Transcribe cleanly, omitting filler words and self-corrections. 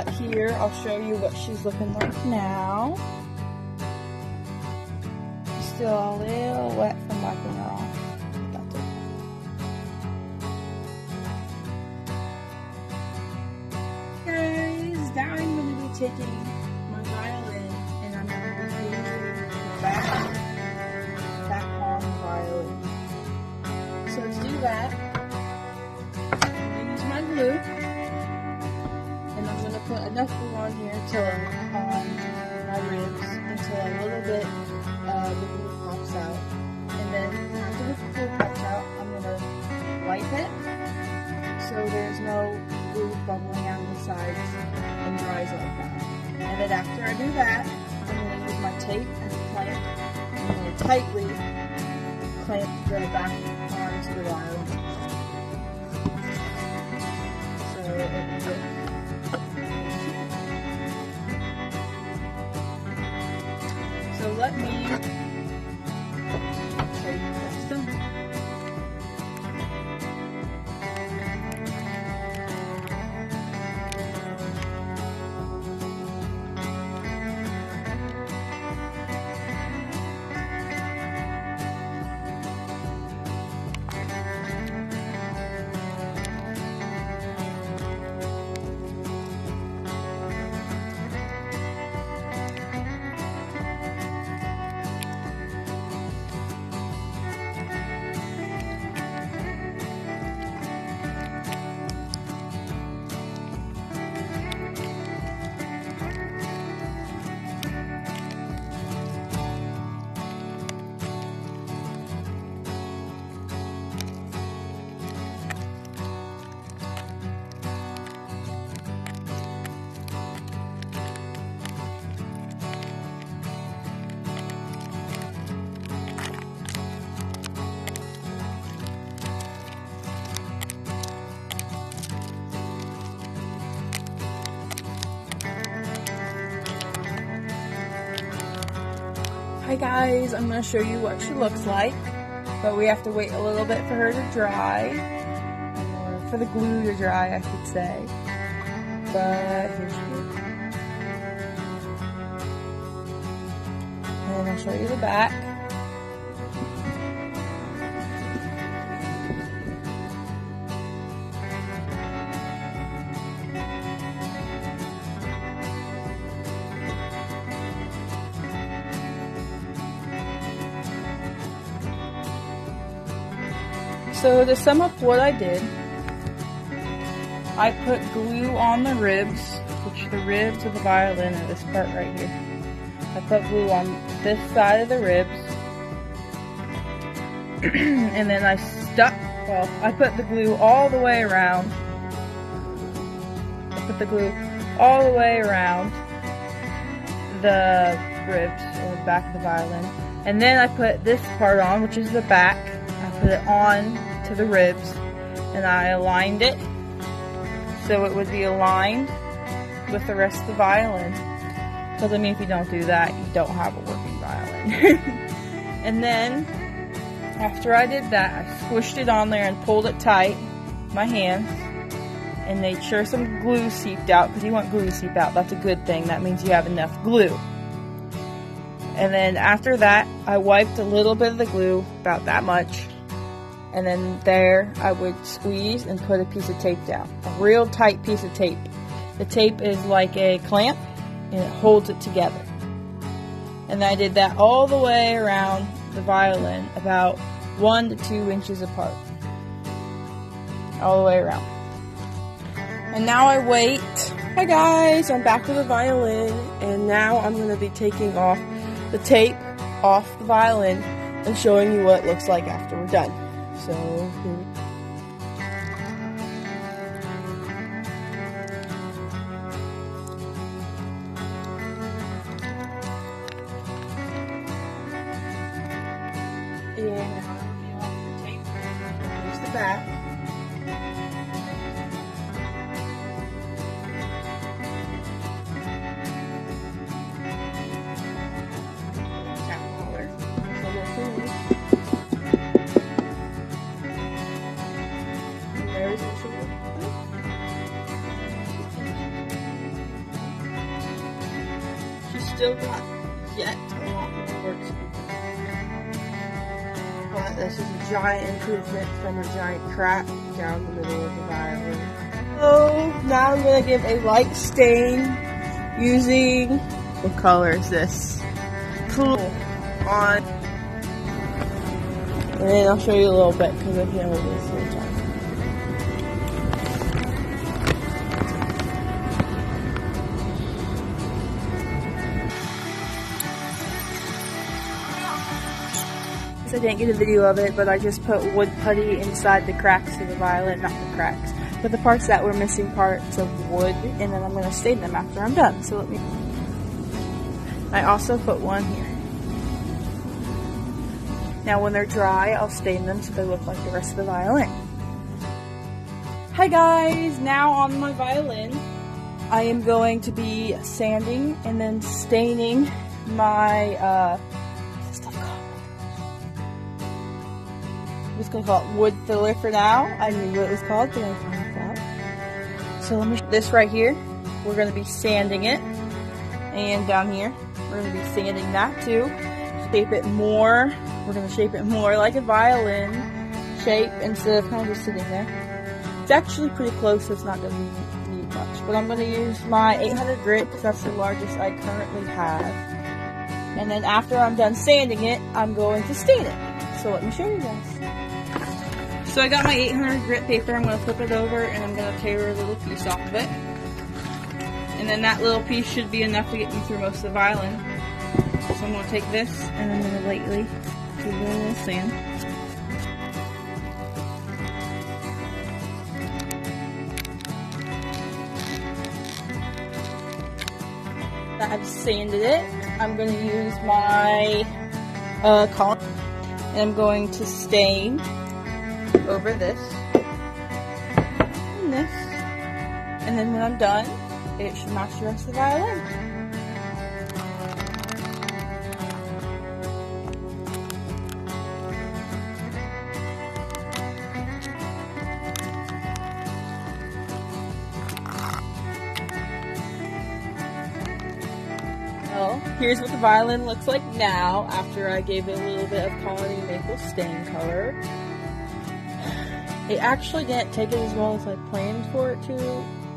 But here, I'll show you what she's looking like now. She's still a little wet from wiping her off. But that's okay. Guys, now I'm going to be taking my violin and I'm going to be gluing the back on the violin. So to do that, I'm going to use my glue. And I'm going to put enough glue on here till on my ribs until a little bit the glue pops out. And then after the glue pops out, I'm going to wipe it so there's no glue bubbling out of the sides and dries like that. And then after I do that, I'm going to use my tape as a clamp. I'm going to tightly clamp the back arms to the violin. So it will look. So let me show you what's done. Hi guys, I'm going to show you what she looks like, but we have to wait a little bit for her to dry, or for the glue to dry I should say, but here she is. And I'll show you the back. So to sum up what I did, I put glue on the ribs, which the ribs of the violin are this part right here. I put glue on this side of the ribs, and then I put the glue all the way around. I put the glue all the way around the ribs, or the back of the violin. And then I put this part on, which is the back. I put it on to the ribs, and I aligned it so it would be aligned with the rest of the violin. Because I mean, if you don't do that, you don't have a working violin. And then after I did that, I squished it on there and pulled it tight with my hands and made sure some glue seeped out, because you want glue to seep out. That's a good thing. That means you have enough glue. And then after that, I wiped a little bit of the glue, about that much. And then there, I would squeeze and put a piece of tape down. A real tight piece of tape. The tape is like a clamp, and it holds it together. And I did that all the way around the violin, about 1 to 2 inches apart. All the way around. And now I wait. Hi guys, I'm back with the violin, and now I'm going to be taking off the tape off the violin and showing you what it looks like after we're done. So here we go. And now I'm peel off the tape. Here's the back. Tap collar. So we'll clean. There's the shoulder. still not yet a lot more work to do. But this is a giant improvement from a giant crack down the middle of the violin. So now I'm going to give a light stain using, what color is this? Cool. On. And then I'll show you a little bit because I can't hold this whole time. I didn't get a video of it, but I just put wood putty inside the cracks of the violin, not the cracks, but the parts that were missing parts of wood, and then I'm going to stain them after I'm done. So let me. I also put one here. Now when they're dry, I'll stain them so they look like the rest of the violin. Hi guys! Now on my violin, I am going to be sanding and then staining my, what's this stuff called? I'm just going to call it wood filler for now. I knew what it was called, but I found out. So let me, this right here, we're going to be sanding it. And down here, we're going to be sanding that too. Shape it more. We're going to shape it more like a violin shape instead of kind of just sitting there. It's actually pretty close, so it's not going to need much. But I'm going to use my 800 grit because that's the largest I currently have. And then after I'm done sanding it, I'm going to stain it. So let me show you guys. So I got my 800 grit paper. I'm going to flip it over and I'm going to tear a little piece off of it. And then that little piece should be enough to get me through most of the violin. So I'm going to take this and I'm going to lightly do a little sand. I've sanded it. I'm going to use my column and I'm going to stain over this and this. And then when I'm done, it should match the rest of the violin. Well, here's what the violin looks like now after I gave it a little bit of Colony Maple stain color. It actually didn't take it as well as I planned for it to.